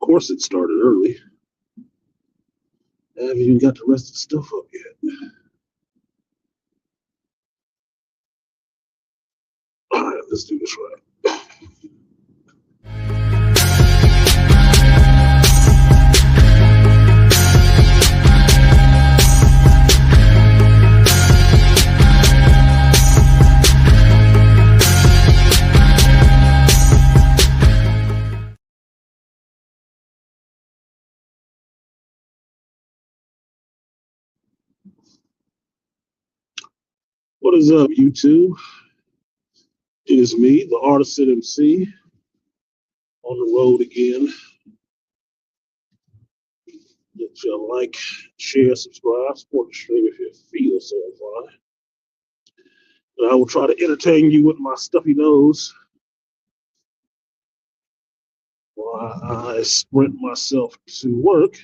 course, it started early. I haven't even got the rest of the stuff up yet. All right, let's do this right. What is up, YouTube? It is me, the Cartisan MC, on the road again. Get you like, share, subscribe, support the stream if you feel so inclined. And I will try to entertain you with my stuffy nose while I sprint myself to work.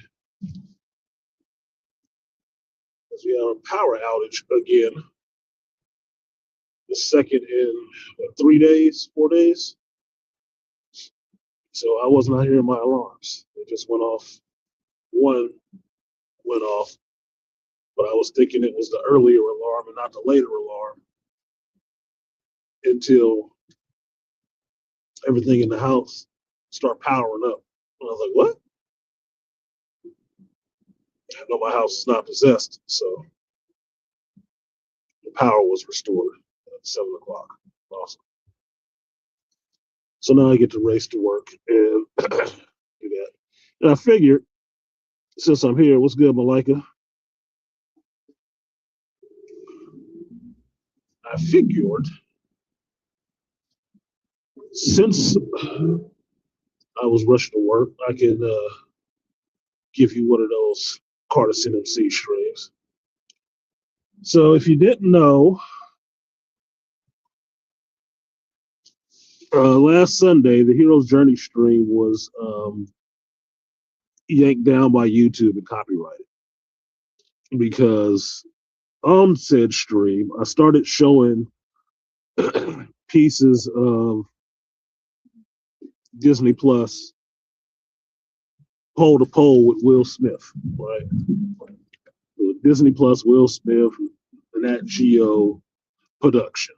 As we have a power outage again. The second in 3 days, 4 days. So I was not hearing my alarms. They just went off. One went off, but I was thinking it was the earlier alarm and not the later alarm until everything in the house start powering up. And I was like, what? I know my house is not possessed, so the power was restored at 7 o'clock. Awesome. So now I get to race to work and do that. And I figured, since I'm here, what's good, Malika? I figured, since I was rushing to work, I can give you one of those Cartisan MC streams. So if you didn't know, last Sunday, the Hero's Journey stream was yanked down by YouTube and copyrighted because on said stream, I started showing pieces of Disney Plus pole to pole with Will Smith, right? With Disney Plus, Will Smith, and that Geo production.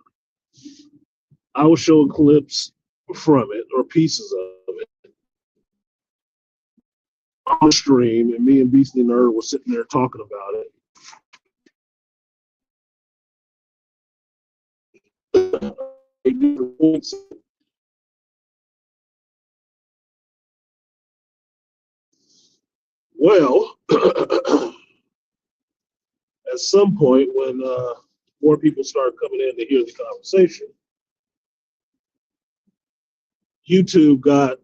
I was showing clips from it or pieces of it on stream, and me and Beastly Nerd were sitting there talking about it. Well, at some point when more people started coming in to hear the conversation, YouTube got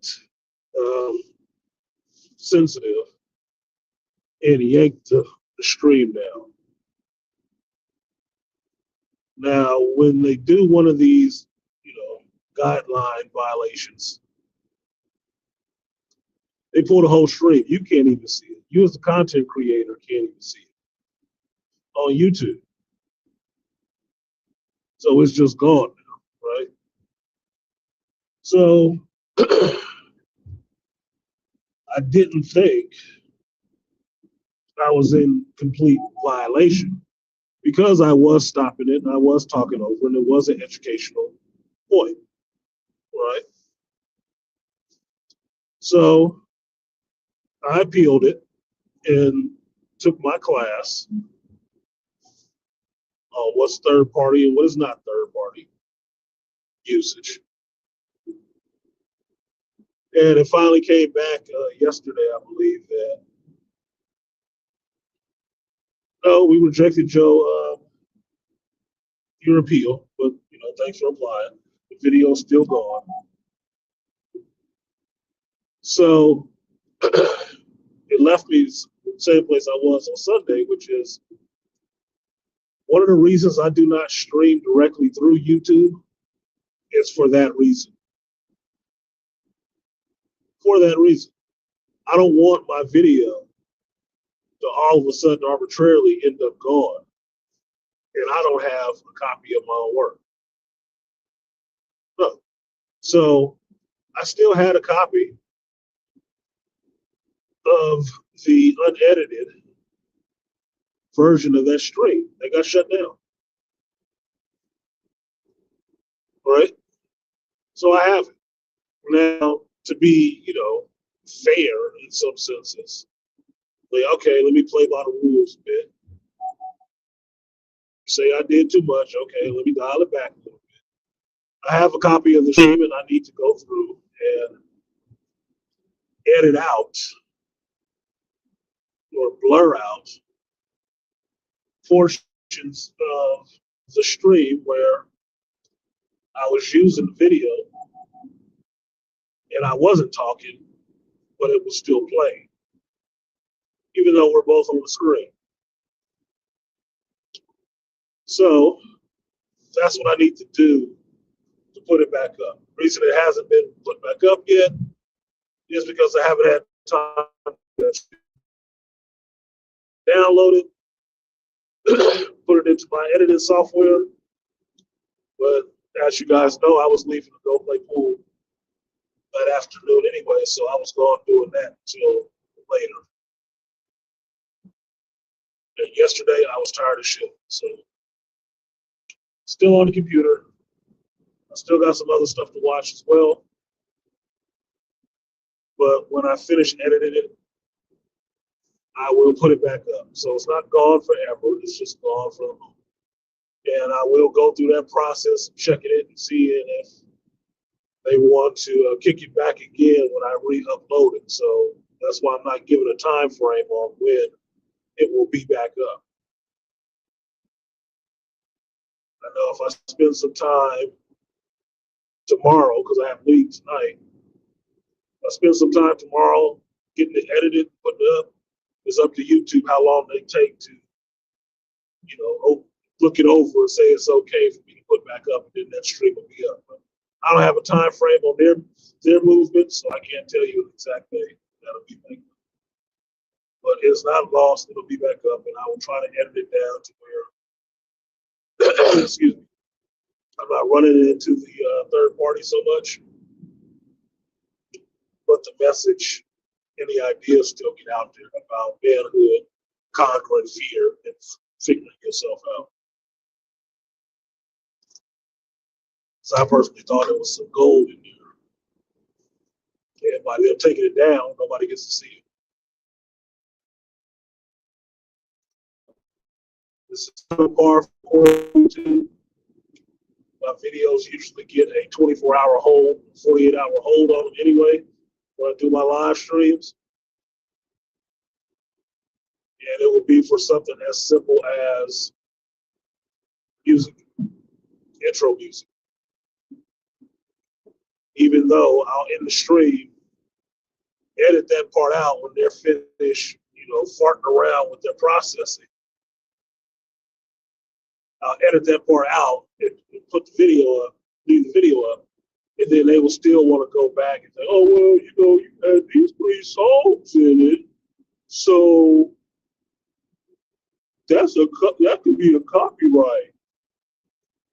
sensitive and yanked the stream down. Now, when they do one of these, guideline violations, they pull the whole stream. You can't even see it. You as the content creator can't even see it on YouTube. So it's just gone now, right? So I didn't think I was in complete violation because I was stopping it and I was talking over and it was an educational point, right? So I appealed it and took my class on what's third party and what is not third party usage. And it finally came back yesterday, I believe, that no, we rejected your appeal, but thanks for applying. The video's still gone. So it left me the same place I was on Sunday, which is one of the reasons I do not stream directly through YouTube is for that reason. For that reason. I don't want my video to all of a sudden arbitrarily end up gone and I don't have a copy of my own work. No. So I still had a copy of the unedited version of that stream. They got shut down. Right? So I have it. Now, to be, fair in some senses, like, okay, let me play by the rules a bit. Say I did too much, okay, let me dial it back a little bit. I have a copy of the stream and I need to go through and edit out or blur out portions of the stream where I was using video and I wasn't talking, but it was still playing, even though we're both on the screen. So that's what I need to do to put it back up. The reason it hasn't been put back up yet is because I haven't had time to download it, put it into my editing software. But as you guys know, I was leaving to go play pool that afternoon anyway, so I was going doing that until later. And yesterday I was tired of shit, so still on the computer. I still got some other stuff to watch as well. But when I finish editing it, I will put it back up. So it's not gone forever. It's just gone for the moment. And I will go through that process, checking it and seeing if they want to kick it back again when I re-upload it. So that's why I'm not giving a time frame on when it will be back up. I know if I spend some time tomorrow, because I have league tonight, if I spend some time tomorrow getting it edited, putting it up, it's up to YouTube how long they take to, look it over and say it's okay for me to put back up, and then that stream will be up. But I don't have a time frame on their movement, so I can't tell you an exact day that'll be back up. But it's not lost; it'll be back up, and I will try to edit it down to where, excuse me, I'm not running it into the third party so much, but the message and the ideas still get out there about manhood, conquering fear, and figuring yourself out. So I personally thought there was some gold in there. And by them taking it down, nobody gets to see it. This is par for YouTube. My videos usually get a 24-hour hold, 48-hour hold on them anyway when I do my live streams. And it would be for something as simple as music, intro music. Even though I'll end the stream, edit that part out when they're finished, farting around with their processing. I'll edit that part out and put the video up, leave the video up, and then they will still want to go back and say, oh, well, you had these 3 songs in it, so that could be a copyright.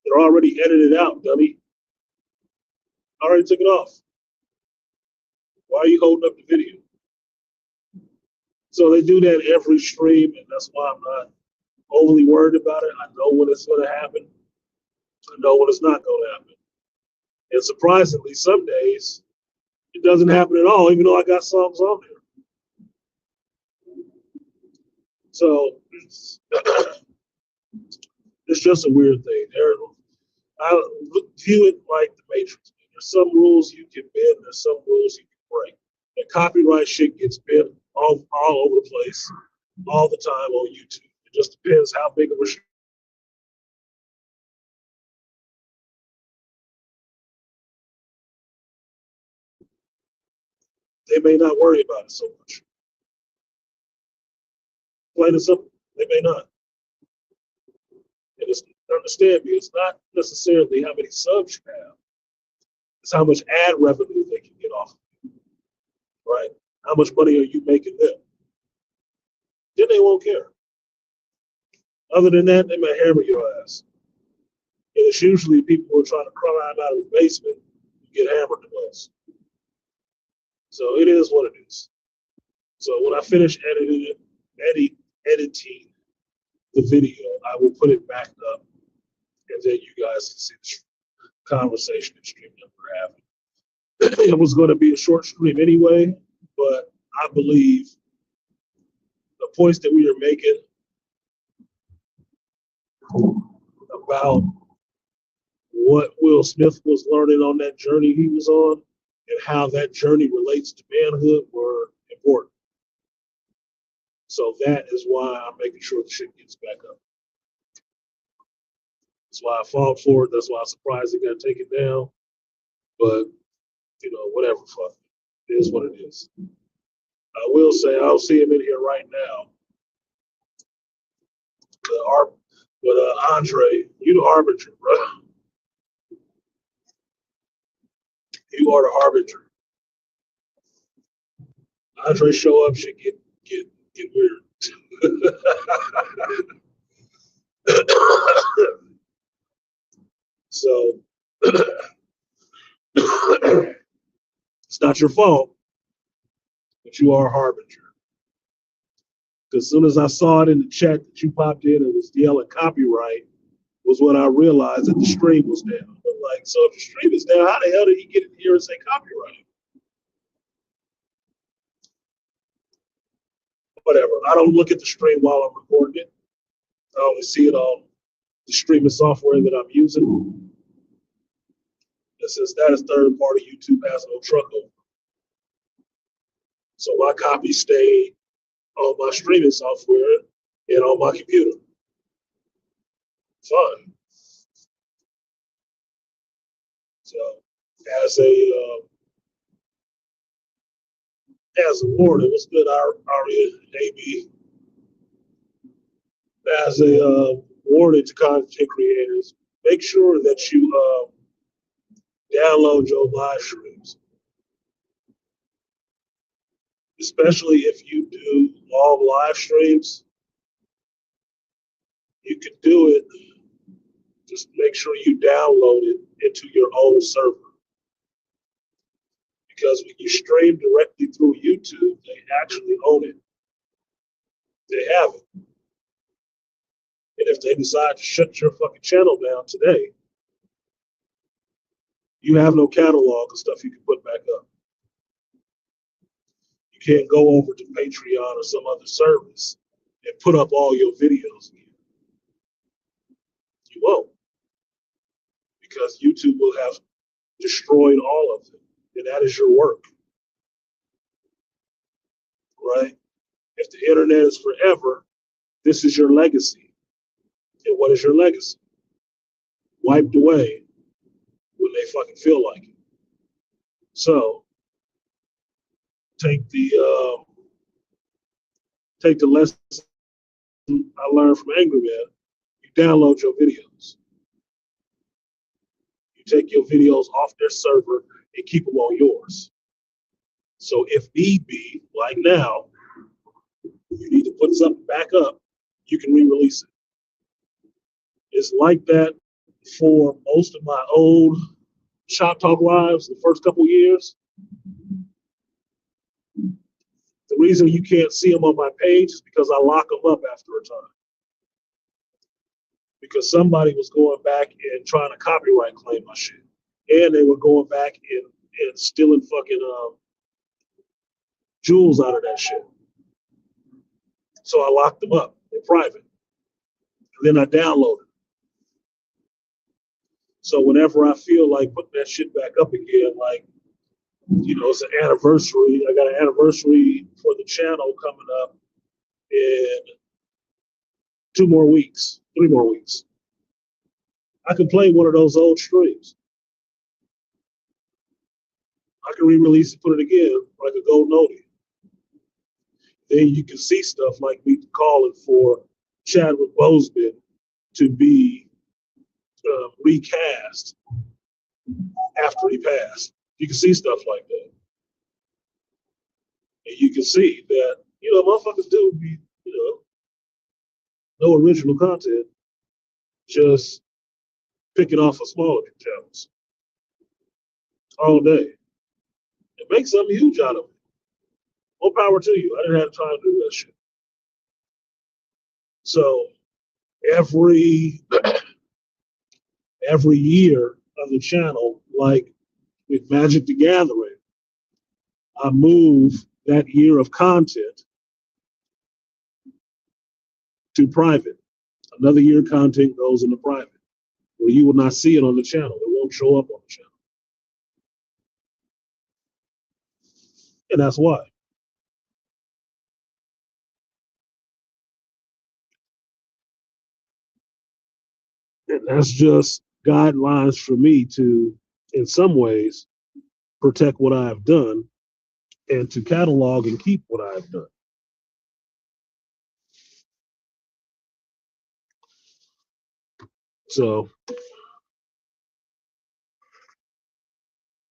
They're already edited out, dummy. I already took it off. Why are you holding up the video? So they do that every stream, and that's why I'm not overly worried about it. I know when it's going to happen. I know when it's not going to happen. And surprisingly, some days it doesn't happen at all, even though I got songs on there. So it's just a weird thing. I view it like the Matrix. There's some rules you can bend, there's some rules you can break. And copyright shit gets bent all over the place, all the time on YouTube. It just depends how big of a they may not worry about it so much. Plain and simple, they may not. And understand me, it's not necessarily how many subs you have. It's how much ad revenue they can get off of you, right? How much money are you making them? Then they won't care. Other than that, they may hammer your ass. And it's usually people who are trying to climb out of the basement who get hammered the most. So it is what it is. So when I finish editing the video, I will put it back up, and then you guys can see the conversation and stream that we're having. It was going to be a short stream anyway, but I believe the points that we are making about what Will Smith was learning on that journey he was on and how that journey relates to manhood were important. So that is why I'm making sure the shit gets back up. That's why I fought for it. That's why I'm surprised it got taken down. But, whatever, fuck it. It is what it is. I will say, I don't see him in here right now. But Andre, you the harbinger, bro. You are the harbinger. Andre show up, shit get weird. So it's not your fault, but you are a harbinger. Because as soon as I saw it in the chat that you popped in and was yelling copyright, was when I realized that the stream was down. I'm like, so if the stream is down, how the hell did he get in here and say copyright? Whatever. I don't look at the stream while I'm recording it. I only see it on the streaming software that I'm using. And since that is third party, YouTube has no truck over. So my copy stayed on my streaming software and on my computer. Fun. So as a warning, what's good, Aria, AB? As a warning to content creators, make sure that you download your live streams, especially if you do long live streams. You can do it. Just make sure you download it into your own server. Because when you stream directly through YouTube, they actually own it. They have it. And if they decide to shut your fucking channel down today, you have no catalog of stuff you can put back up. You can't go over to Patreon or some other service and put up all your videos again. You won't. Because YouTube will have destroyed all of them. And that is your work. Right? If the internet is forever, this is your legacy. And what is your legacy? Wiped away when they fucking feel like it. So take the lesson I learned from Angry Man. You download your videos. You take your videos off their server and keep them on yours. So if need be, like now, you need to put something back up, you can re-release it. It's like that for most of my old Shop Talk Lives the first couple years. The reason you can't see them on my page is because I lock them up after a time. Because somebody was going back and trying to copyright claim my shit. And they were going back and stealing fucking jewels out of that shit. So I locked them up in private. And then I downloaded. So whenever I feel like putting that shit back up again, like, it's an anniversary. I got an anniversary for the channel coming up in 3 more weeks. I can play one of those old streams. I can re-release it, put it again, like a gold note. Then you can see stuff like me calling for Chadwick Boseman to be recast after he passed. You can see stuff like that. And you can see that, motherfuckers do be, no original content, just picking off of smaller channels all day. And make something huge out of it. More power to you. I didn't have time to do that shit. So every every year on the channel, like with Magic the Gathering, I move that year of content to private. Another year of content goes into private, where you will not see it on the channel. It won't show up on the channel. And that's why. And that's just guidelines for me to, in some ways, protect what I've done and to catalog and keep what I've done. So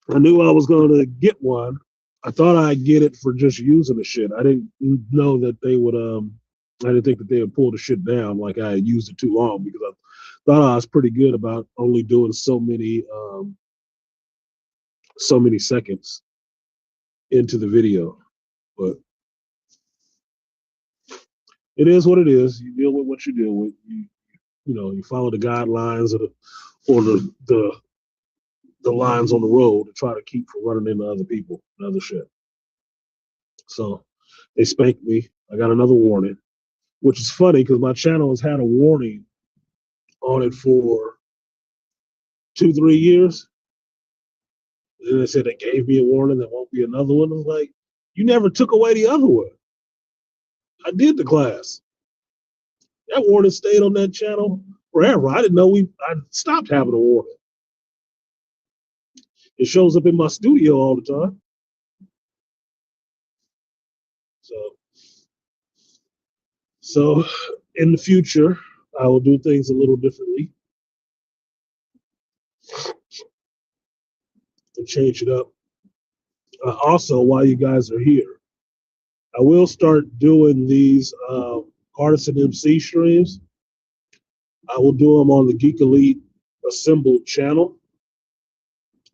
I knew I was going to get one. I thought I'd get it for just using the shit. I didn't know that they would. I didn't think that they would pull the shit down like I had used it too long because I thought I was pretty good about only doing so many seconds into the video. But it is what it is. You deal with what you deal with. You follow the guidelines or the lines on the road to try to keep from running into other people and other shit. So they spanked me. I got another warning, which is funny because my channel has had a warning on it for 2, 3 years. And then they said they gave me a warning. There won't be another one. I was like, you never took away the other one. I did the class. That warning stayed on that channel forever. I didn't know I stopped having a warning. It shows up in my studio all the time. So in the future, I will do things a little differently and change it up. Also, while you guys are here, I will start doing these Cartisan MC streams. I will do them on the Geek Elite Assembled channel,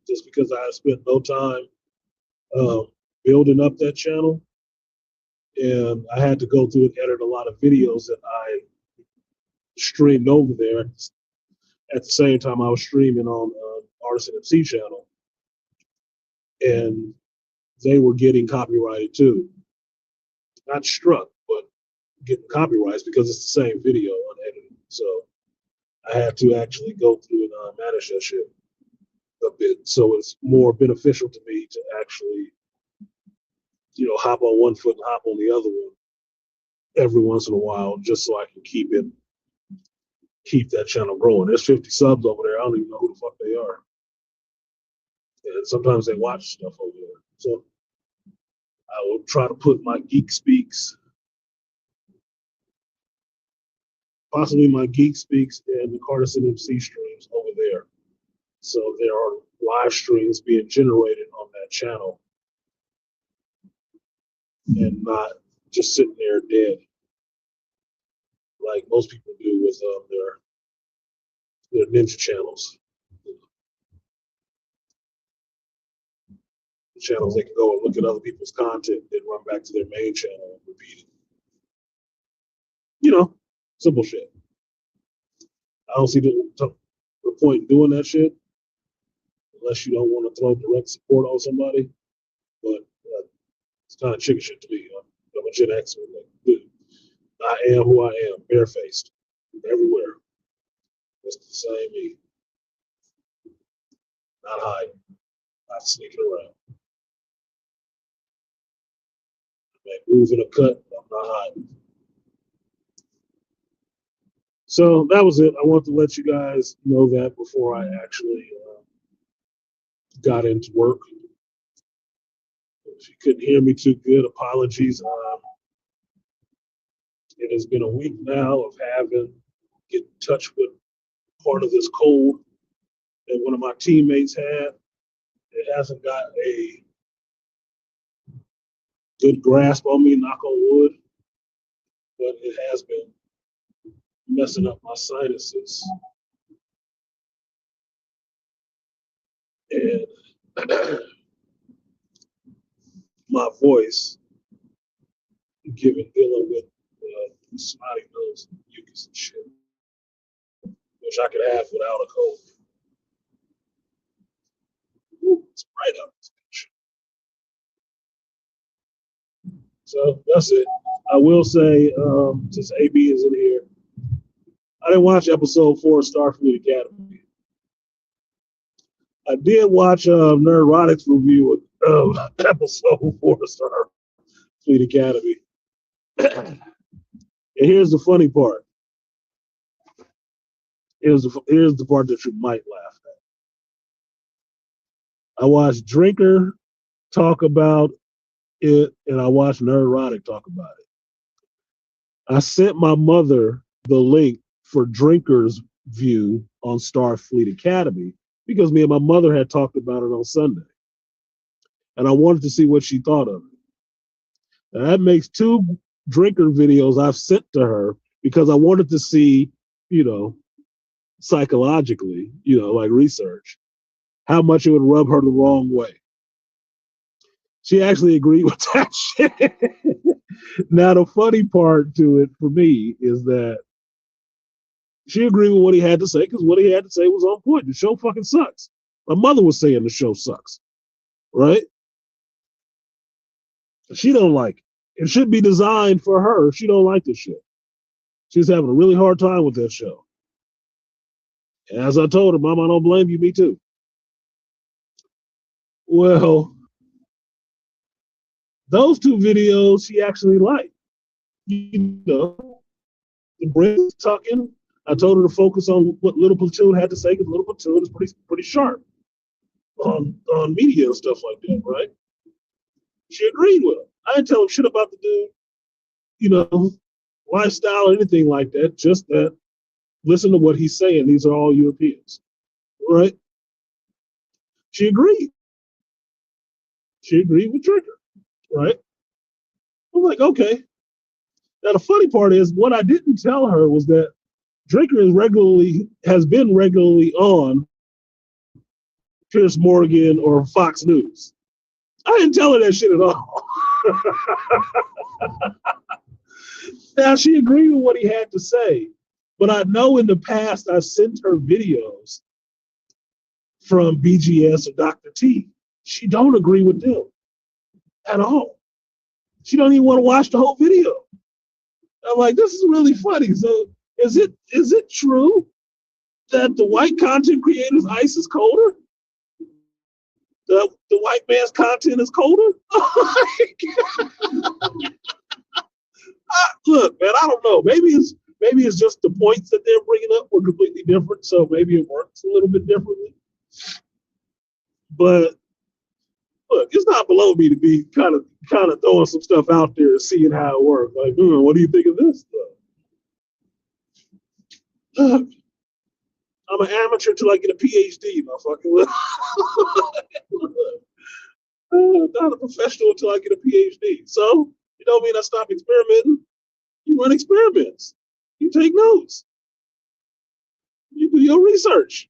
just because I spent no time uh, building up that channel, and I had to go through and edit a lot of videos that I streamed over there at the same time I was streaming on Cartisan MC channel, and they were getting copyrighted too. Not struck, but getting copyrights because it's the same video unedited. So I had to actually go through and manage that shit a bit. So it's more beneficial to me to actually, hop on one foot and hop on the other one every once in a while, just so I can keep that channel growing. There's 50 subs over there. I don't even know who the fuck they are. And sometimes they watch stuff over there. So I will try to put my Geek Speaks, possibly my Geek Speaks and the Cartisan MC streams over there. So there are live streams being generated on that channel and not just sitting there dead like most people do with their ninja channels. The channels they can go and look at other people's content, then run back to their main channel and repeat it. Simple shit. I don't see the point in doing that shit unless you don't want to throw direct support on somebody. But it's kind of chicken shit to me. I'm a Gen Xer. Like, I am who I am, barefaced, everywhere. That's the same me. Not hiding, not sneaking around. Like moving a cut, I'm not hiding. So that was it. I want to let you guys know that before I actually got into work. If you couldn't hear me too good, apologies. It has been a week now of having get in touch with part of this cold that one of my teammates had. It hasn't got a good grasp on me, knock on wood, but it has been messing up my sinuses. And my voice dealing with snotty nose and mucus and shit, which I could have without a cold. It's right up. So that's it. I will say, since AB is in here, I didn't watch episode 4 of Starfleet Academy. I did watch Nerdrotic's review of episode 4 of Starfleet Academy. And here's the funny part. Here's the part that you might laugh at. I watched Drinker talk about it, and I watched Nerdrotic talk about it. I sent my mother the link for Drinker's view on Starfleet Academy because me and my mother had talked about it on Sunday. And I wanted to see what she thought of it. Now, that makes 2 Drinker videos I've sent to her because I wanted to see, psychologically, like research, how much it would rub her the wrong way. She actually agreed with that shit. Now, the funny part to it for me is that she agreed with what he had to say because what he had to say was on point. The show fucking sucks. My mother was saying the show sucks, right? She don't like it. It should be designed for her. She don't like this shit. She's having a really hard time with that show. And as I told her, Mom, I don't blame you. Me too. Well, those 2 videos she actually liked. The brain tucking. I told her to focus on what Little Platoon had to say because Little Platoon is pretty sharp on media and stuff like that, right? She agreed with him. I didn't tell him shit about the dude, lifestyle or anything like that. Just that, listen to what he's saying. These are all Europeans, right? She agreed. She agreed with Drinker, right? I'm like, okay. Now the funny part is, what I didn't tell her was that Drinker has been regularly on Piers Morgan or Fox News. I didn't tell her that shit at all. Now, she agreed with what he had to say, but I know in the past I've sent her videos from BGS or Dr. T. She don't agree with them at all. She don't even want to watch the whole video. I'm like, this is really funny. So is it true that the white content creators' ice is colder? The white man's content is colder? Look, man, I don't know. Maybe it's just the points that they're bringing up were completely different, so maybe it works a little bit differently. But look, it's not below me to be kind of throwing some stuff out there and seeing how it works. Like, what do you think of this stuff? I'm an amateur till I get a PhD, motherfucker. I'm not a professional until I get a PhD. So, you don't mean I stop experimenting. You run experiments. You take notes. You do your research.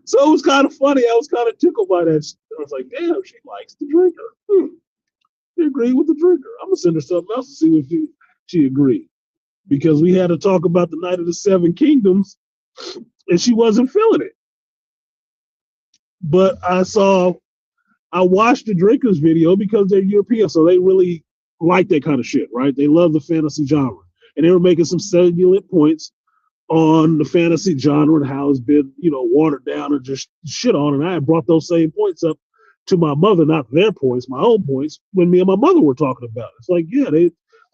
So it was kind of funny. I was kind of tickled by that. I was like, damn, she likes the Drinker. She agreed with the Drinker. I'm going to send her something else to see if she agreed. Because we had to talk about the Night of the Seven Kingdoms, and she wasn't feeling it. But I watched the Drinkers video because they're European, so they really like that kind of shit, right? They love the fantasy genre. And they were making some salient points on the fantasy genre and how it's been, watered down and just shit on. And I had brought those same points up to my mother, not their points, my own points, when me and my mother were talking about it. It's like, yeah,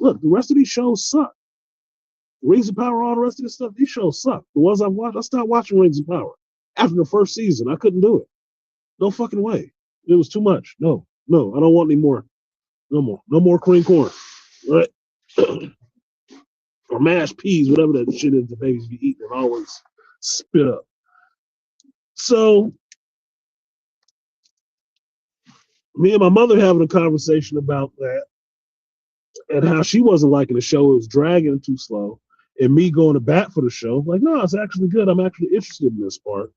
look, the rest of these shows suck. Rings of Power, all the rest of this stuff, these shows suck. The ones I watched, I stopped watching Rings of Power. After the first season, I couldn't do it. No fucking way. It was too much. No, I don't want any more. No more cream corn. Right? Or mashed peas, whatever that shit is the babies be eating and always spit up. So, me and my mother having a conversation about that and how she wasn't liking the show. It was dragging too slow. And me going to bat for the show, like, no, it's actually good. I'm actually interested in this part.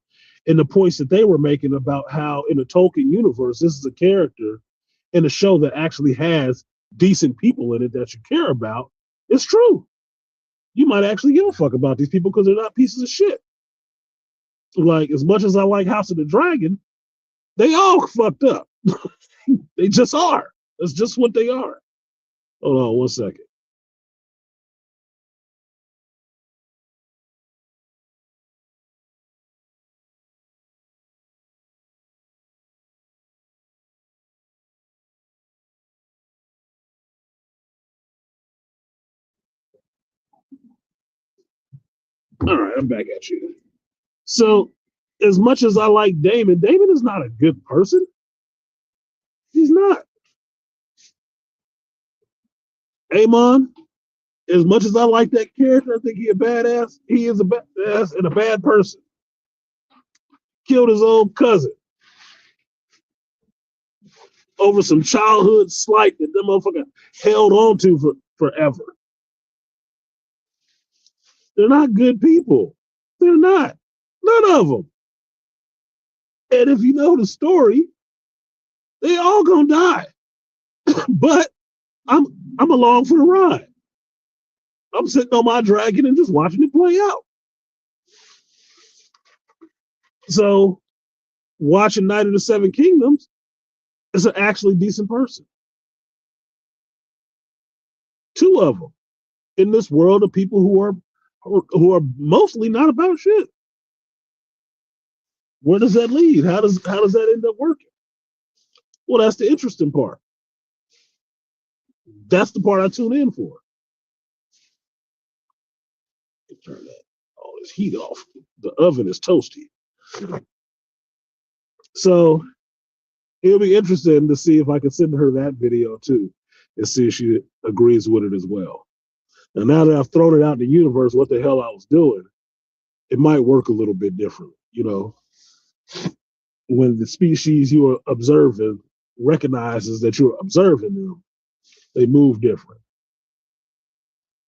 And the points that they were making about how in the Tolkien universe, this is a character in a show that actually has decent people in it that you care about, it's true. You might actually give a fuck about these people because they're not pieces of shit. Like, as much as I like House of the Dragon, they all fucked up. They just are. That's just what they are. Hold on 1 second. All right, I'm back at you. So, as much as I like Damon, Damon is not a good person. He's not. Amon, as much as I like that character, I think he a badass. He is a badass and a bad person. Killed his own cousin over some childhood slight that the motherfucker held on to for forever. They're not good people. They're not. None of them. And if you know the story, they all gonna die. But I'm along for the ride. I'm sitting on my dragon and just watching it play out. So watching Night of the Seven Kingdoms is an actually decent person. Two of them in this world of people who are mostly not about shit. Where does that lead? How does that end up working? Well, that's the interesting part. That's the part I tune in for. Turn that all this heat off. The oven is toasty. So it'll be interesting to see if I can send her that video too and see if she agrees with it as well. And now that I've thrown it out in the universe, what the hell I was doing, it might work a little bit different. You know, when the species you are observing recognizes that you're observing them, they move different.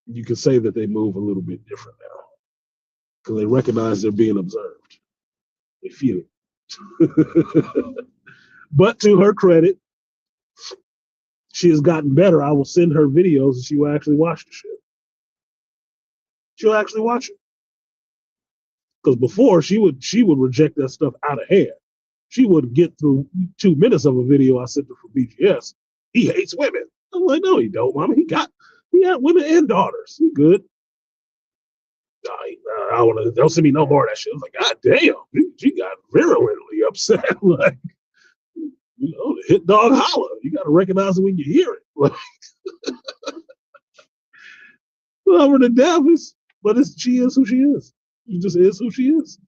You can say that they move a little bit different now because they recognize they're being observed. They feel it. But to her credit, she has gotten better. I will send her videos and she will actually watch the shit. She'll actually watch it. Because before she would reject that stuff out of hand. She would get through 2 minutes of a video I sent her for BGS. He hates women. I'm like, no, he don't, mama. He got women and daughters. He good. I want to. Don't send me no more of that shit. I was like, God damn, she got virulently upset. Like, you know, the hit dog holler. You got to recognize it when you hear it. Like, love her to death, but she is who she is. She just is who she is.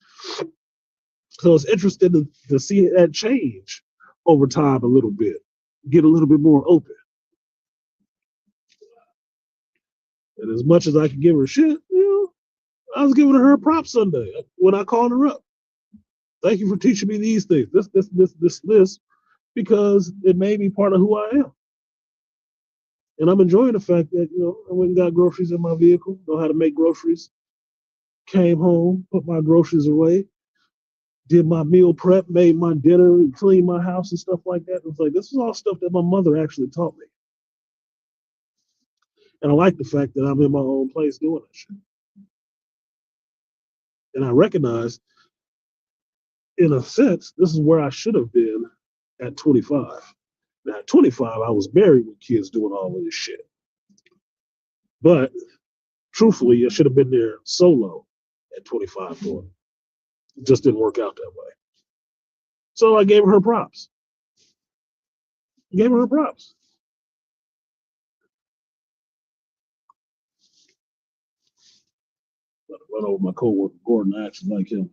So it's interesting to see that change over time a little bit, get a little bit more open. And as much as I can give her shit, you know, I was giving her a prop Sunday when I called her up. Thank you for teaching me these things, this, because it made me part of who I am. And I'm enjoying the fact that, you know, I went and got groceries in my vehicle, know how to make groceries, came home, put my groceries away, did my meal prep, made my dinner, cleaned my house and stuff like that. It was like, this is all stuff that my mother actually taught me. And I like the fact that I'm in my own place doing that shit. And I recognize, in a sense, this is where I should have been at 25. Now, at 25, I was married with kids doing all of this shit. But truthfully, I should have been there solo at 25 doing it. It just didn't work out that way. So I gave her props. Gave her props. Run over my coworker Gordon. I actually like him.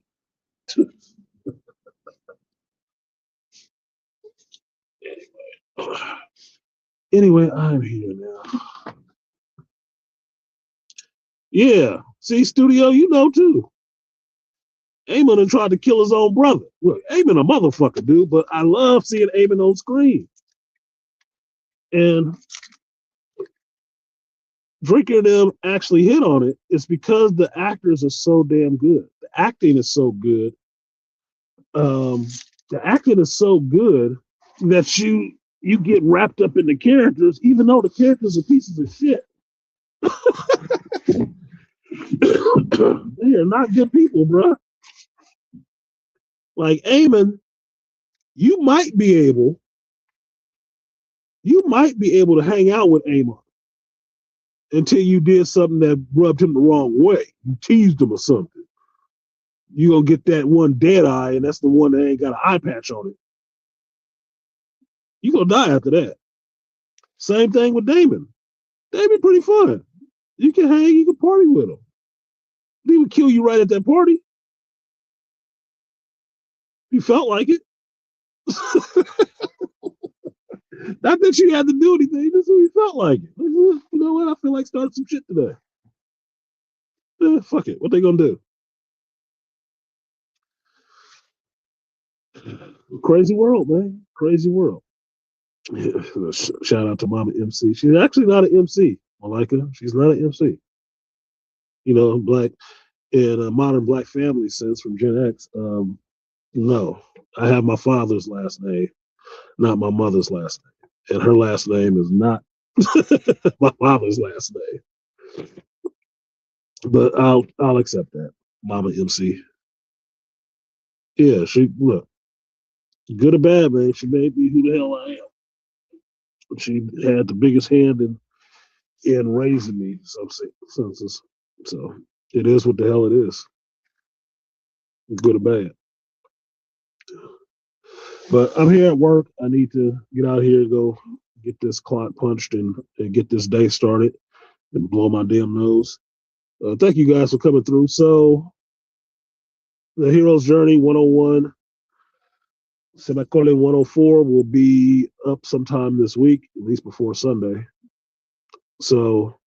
Anyway, I'm here now. Yeah. See, studio, you know too. Eamon tried to kill his own brother. Look, Eamon a motherfucker, dude, but I love seeing Eamon on screen. And Drinker and them actually hit on it. It's because the actors are so damn good. The acting is so good. The acting is so good that you get wrapped up in the characters, even though the characters are pieces of shit. They are not good people, bro. Like Eamon, you might be able to hang out with Eamon until you did something that rubbed him the wrong way. You teased him or something. You gonna get that one dead eye, and that's the one that ain't got an eye patch on it. You gonna die after that. Same thing with Damon. Damon pretty fun. You can hang, you can party with him. He would kill you right at that party. You felt like it. Not that you had to do anything, just you felt like it. You know what? I feel like starting some shit today. Fuck it. What they gonna do? Crazy world, man. Crazy world. Shout out to Mama MC. She's actually not an MC, Malika. She's not an MC. You know, black in a modern black family sense from Gen X. No, I have my father's last name, not my mother's last name, and her last name is not my father's last name. But I'll accept that, Mama MC. Yeah, she look good or bad, man. She made me who the hell I am. She had the biggest hand in raising me, some senses. So it is what the hell it is, good or bad. But I'm here at work. I need to get out here and go get this clock punched and get this day started and blow my damn nose. Thank you guys for coming through. So the Hero's Journey 101, Semicole 104 will be up sometime this week, at least before Sunday. So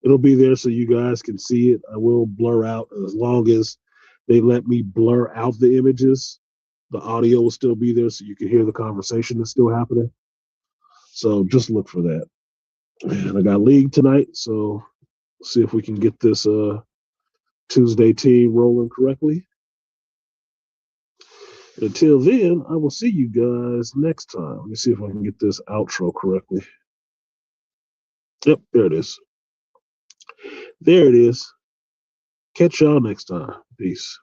it'll be there so you guys can see it. I will blur out as long as they let me blur out the images. The audio will still be there so you can hear the conversation that's still happening. So just look for that. And I got league tonight, so see if we can get this Tuesday team rolling correctly. Until then, I will see you guys next time. Let me see if I can get this outro correctly. Yep, there it is. There it is. Catch y'all next time. Peace.